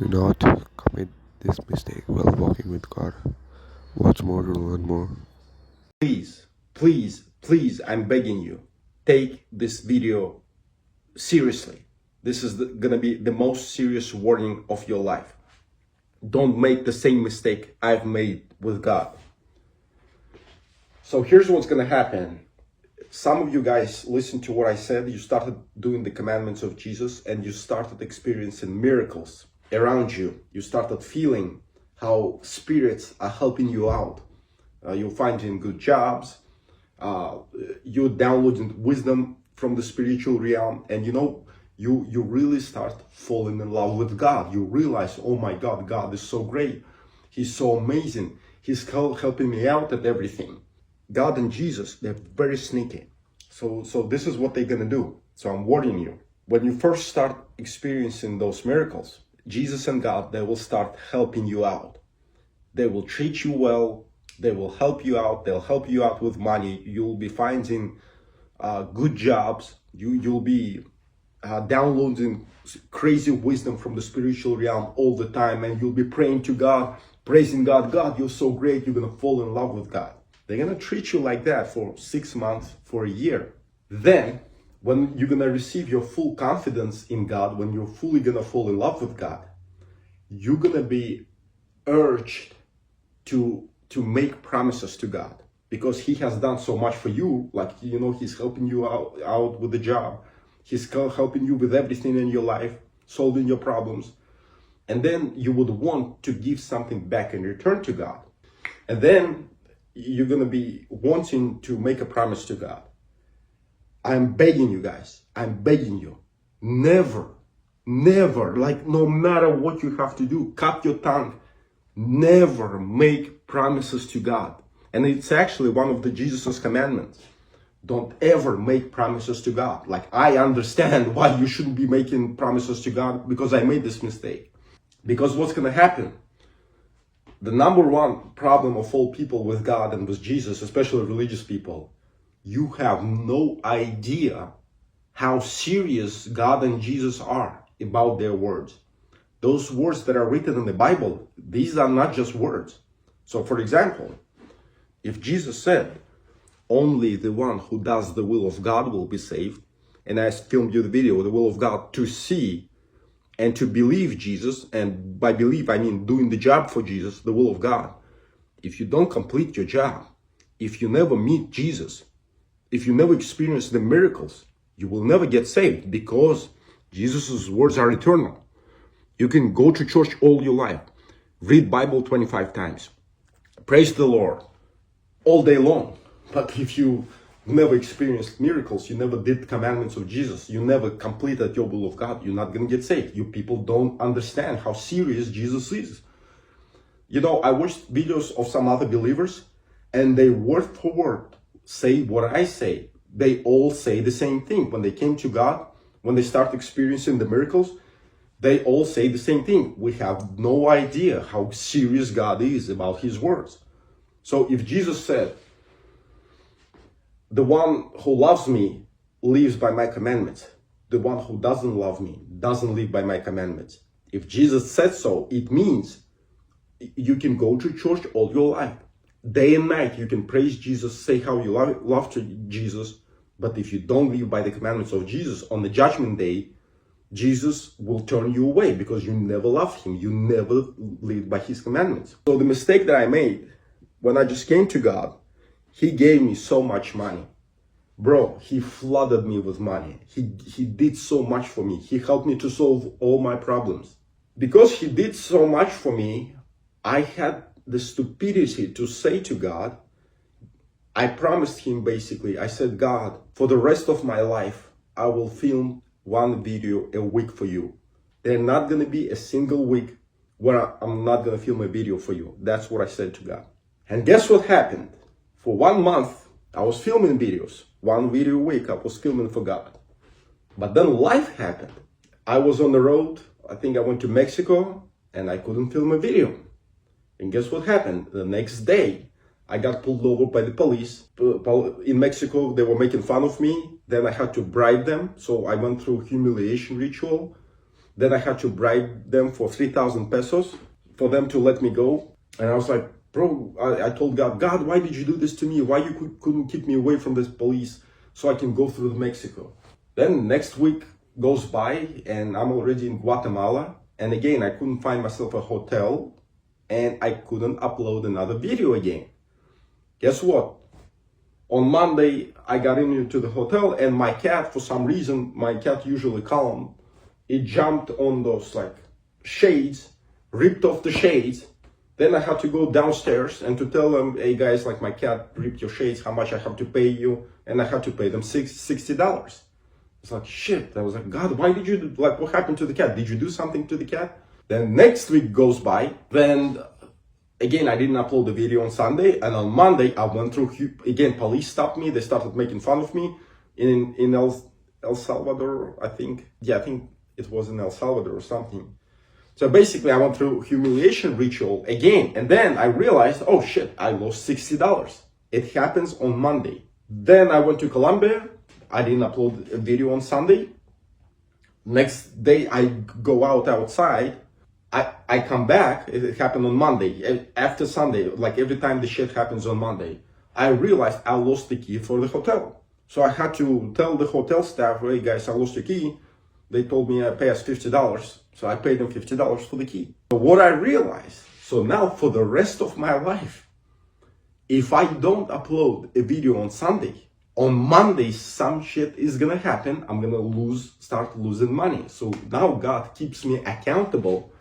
Do not commit this mistake while walking with God. Watch more to learn more. Please, please, please, I'm begging you, take this video seriously. This is gonna be the most serious warning of your life. Don't make the same mistake I've made with God. So here's what's gonna happen. Some of you guys listened to what I said. You started doing the commandments of Jesus and you started experiencing miracles around you. You started feeling how spirits are helping you out. You're finding good jobs. You're downloading wisdom from the spiritual realm. And you really start falling in love with God. You realize, oh my God, God is so great. He's so amazing. He's helping me out at everything. God and Jesus, they're very sneaky. So this is what they're gonna do. So I'm warning you. When you first start experiencing those miracles, Jesus and God, they will start helping you out. They will treat you well. They will help you out. They'll help you out with money. You'll be finding good jobs. You'll be downloading crazy wisdom from the spiritual realm all the time. And you'll be praying to God, praising God. God, you're so great. You're going to fall in love with God. They're going to treat you like that for 6 months, for a year. Then, when you're going to receive your full confidence in God, when you're fully going to fall in love with God, you're going to be urged to make promises to God, because He has done so much for you. Like, He's helping you out with the job. He's helping you with everything in your life, solving your problems. And then you would want to give something back in return to God. And then you're going to be wanting to make a promise to God. I'm begging you guys, I'm begging you, never, like no matter what you have to do, cut your tongue. Never make promises to God. And it's actually one of the Jesus' commandments. Don't ever make promises to God. Like, I understand why you shouldn't be making promises to God, because I made this mistake. Because what's going to happen? The number one problem of all people with God and with Jesus, especially religious people, you have no idea how serious God and Jesus are about their words. Those words that are written in the Bible, these are not just words. So for example, if Jesus said, only the one who does the will of God will be saved, and I filmed you the video, the will of God, to see and to believe Jesus, and by believe I mean doing the job for Jesus, the will of God. If you don't complete your job, if you never meet Jesus, if you never experience the miracles, you will never get saved, because Jesus' words are eternal. You can go to church all your life, read Bible 25 times, praise the Lord all day long. But if you never experienced miracles, you never did the commandments of Jesus, you never completed your will of God, you're not going to get saved. You people don't understand how serious Jesus is. I watched videos of some other believers, and they word for word say what I say. They all say the same thing. When they came to God, when they start experiencing the miracles, they all say the same thing. We have no idea how serious God is about His words. So if Jesus said, the one who loves me lives by my commandments, the one who doesn't love me doesn't live by my commandments. If Jesus said so, it means you can go to church all your life. Day and night, you can praise Jesus, say how you love Jesus. But if you don't live by the commandments of Jesus, on the judgment day, Jesus will turn you away, because you never loved Him. You never lived by His commandments. So the mistake that I made when I just came to God, He gave me so much money. Bro, He flooded me with money. He did so much for me. He helped me to solve all my problems. Because He did so much for me, I had the stupidity to say to God, I promised Him basically, I said, God, for the rest of my life, I will film one video a week for you. There's not going to be a single week where I'm not going to film a video for you. That's what I said to God. And guess what happened? For 1 month, I was filming videos. One video a week, I was filming for God. But then life happened. I was on the road. I think I went to Mexico, and I couldn't film a video. And guess what happened? The next day, I got pulled over by the police. In Mexico, they were making fun of me. Then I had to bribe them. So I went through humiliation ritual. Then I had to bribe them for 3,000 pesos for them to let me go. And I was like, bro, I told God, why did you do this to me? Why you couldn't keep me away from this police so I can go through Mexico? Then next week goes by and I'm already in Guatemala. And again, I couldn't find myself a hotel and I couldn't upload another video again. Guess what? On Monday, I got into the hotel and my cat, for some reason, my cat usually calm, it jumped on those like shades, ripped off the shades. Then I had to go downstairs and to tell them, hey guys, like my cat ripped your shades, how much I have to pay you? And I had to pay them $60. It's like, shit. I was like, God, why did you do, like, what happened to the cat? Did you do something to the cat? Then next week goes by. Then again, I didn't upload the video on Sunday. And on Monday, I went through, again, police stopped me. They started making fun of me in El Salvador, I think. Yeah, I think it was in El Salvador or something. So basically, I went through humiliation ritual again. And then I realized, oh shit, I lost $60. It happens on Monday. Then I went to Colombia. I didn't upload a video on Sunday. Next day, I go outside. I come back. It happened on Monday. After Sunday, like every time the shit happens on Monday, I realized I lost the key for the hotel. So I had to tell the hotel staff, hey guys, I lost the key. They told me pay us $50. So I paid them $50 for the key. But what I realized, so now for the rest of my life, if I don't upload a video on Sunday, on Monday, some shit is gonna happen. I'm gonna start losing money. So now God keeps me accountable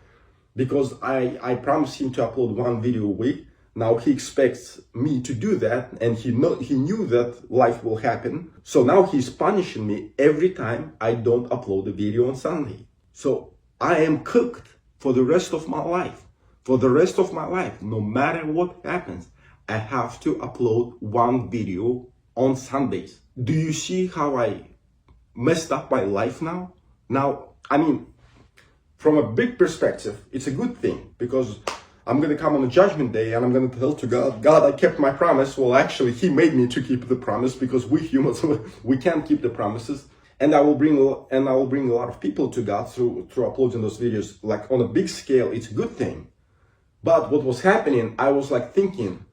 because I promised him to upload one video a week. Now he expects me to do that, and he knew that life will happen. So now he's punishing me every time I don't upload a video on Sunday. So I am cooked for the rest of my life. For the rest of my life, no matter what happens, I have to upload one video on Sundays. Do you see how I messed up my life now? Now, I mean, from a big perspective, it's a good thing because I'm going to come on a judgment day and I'm going to tell to God, God, I kept my promise. Well, actually, he made me to keep the promise because we humans, we can't keep the promises. And I will bring a lot of people to God through uploading those videos. Like on a big scale, it's a good thing. But what was happening, I was like thinking,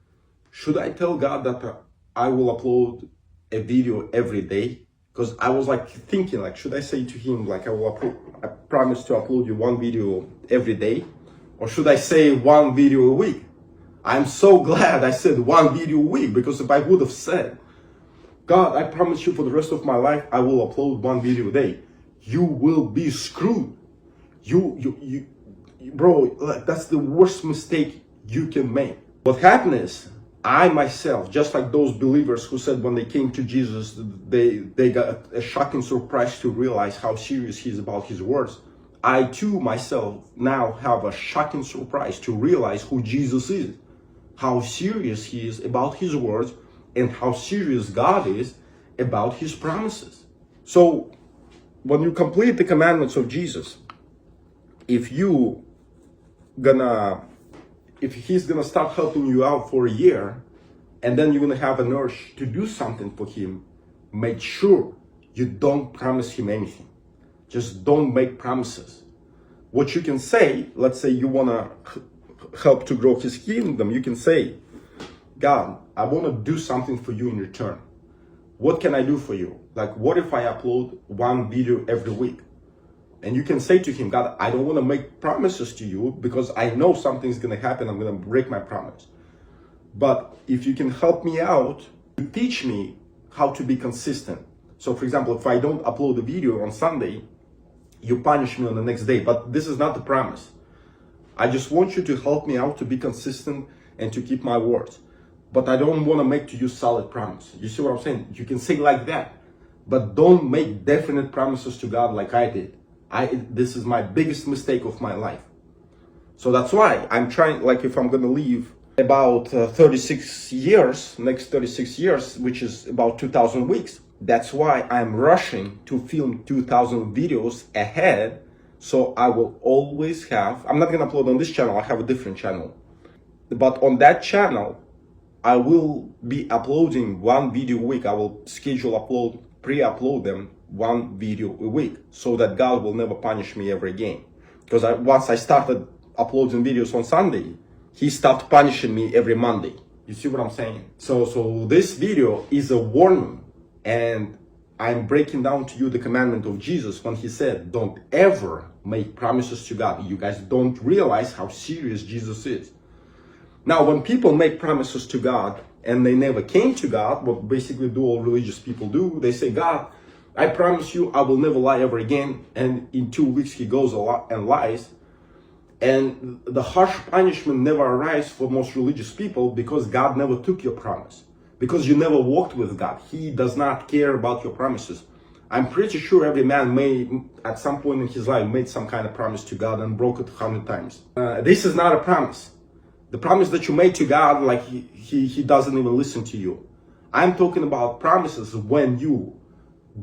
should I tell God that I will upload a video every day? Because I was like thinking, like, should I say to him, like, I promise to upload you one video every day? Or should I say one video a week? I'm so glad I said one video a week, because if I would have said, God, I promise you for the rest of my life, I will upload one video a day, you will be screwed. Bro, like, that's the worst mistake you can make. What happened is, I myself, just like those believers who said when they came to Jesus, they got a shocking surprise to realize how serious he's about his words. I too myself now have a shocking surprise to realize who Jesus is, how serious he is about his words, and how serious God is about his promises. So when you complete the commandments of Jesus, if he's gonna start helping you out for a year, and then you're gonna have an urge to do something for him, make sure you don't promise him anything. Just don't make promises. What you can say, let's say you wanna help to grow his kingdom, you can say, God, I wanna do something for you in return. What can I do for you? Like, what if I upload one video every week? And you can say to him, God, I don't want to make promises to you because I know something's going to happen. I'm going to break my promise. But if you can help me out, teach me how to be consistent. So for example, if I don't upload a video on Sunday, you punish me on the next day. But this is not the promise. I just want you to help me out to be consistent and to keep my words. But I don't want to make to you solid promise. You see what I'm saying? You can say like that, but don't make definite promises to God like I did. This is my biggest mistake of my life. So that's why I'm trying, like if I'm going to leave about 36 years, next 36 years, which is about 2,000 weeks. That's why I'm rushing to film 2,000 videos ahead. So I will always have, I'm not going to upload on this channel. I have a different channel. But on that channel, I will be uploading one video a week. I will schedule upload, pre-upload them one video a week so that God will never punish me ever again. Because once I started uploading videos on Sunday, he stopped punishing me every Monday. You see what I'm saying? So this video is a warning, and I'm breaking down to you the commandment of Jesus when he said, don't ever make promises to God. You guys don't realize how serious Jesus is. Now, when people make promises to God and they never came to God, what basically do all religious people do, they say, God, I promise you I will never lie ever again. And in 2 weeks he goes and lies. And the harsh punishment never arrives for most religious people because God never took your promise. Because you never walked with God. He does not care about your promises. I'm pretty sure every man may, at some point in his life, made some kind of promise to God and broke it 100 times. This is not a promise. The promise that you made to God, like he doesn't even listen to you. I'm talking about promises when you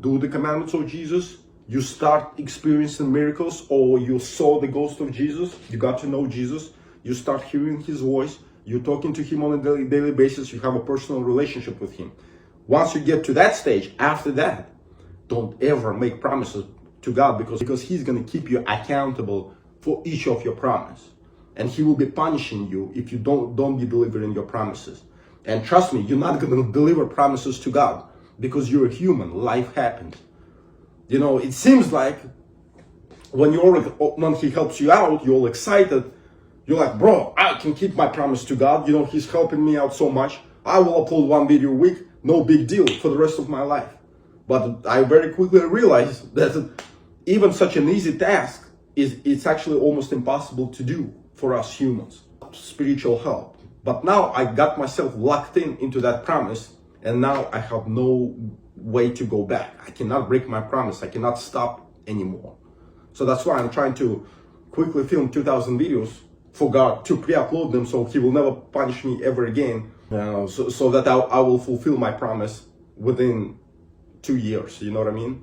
do the commandments of Jesus, you start experiencing miracles, or you saw the ghost of Jesus, you got to know Jesus, you start hearing his voice, you're talking to him on a daily basis, you have a personal relationship with him. Once you get to that stage, after that, don't ever make promises to God because he's going to keep you accountable for each of your promises. And he will be punishing you if you don't be delivering your promises. And trust me, you're not going to deliver promises to God because you're a human. Life happens. You know, it seems like when he helps you out, you're all excited. You're like, bro, I can keep my promise to God. You know, he's helping me out so much. I will upload one video a week. No big deal for the rest of my life. But I very quickly realized that even such an easy task it's actually almost impossible to do for us humans. Spiritual help. But now I got myself locked into that promise, and now I have no way to go back. I cannot break my promise. I cannot stop anymore. So that's why I'm trying to quickly film 2,000 videos for God to pre-upload them so he will never punish me ever again. So that I will fulfill my promise within 2 years. You know what I mean?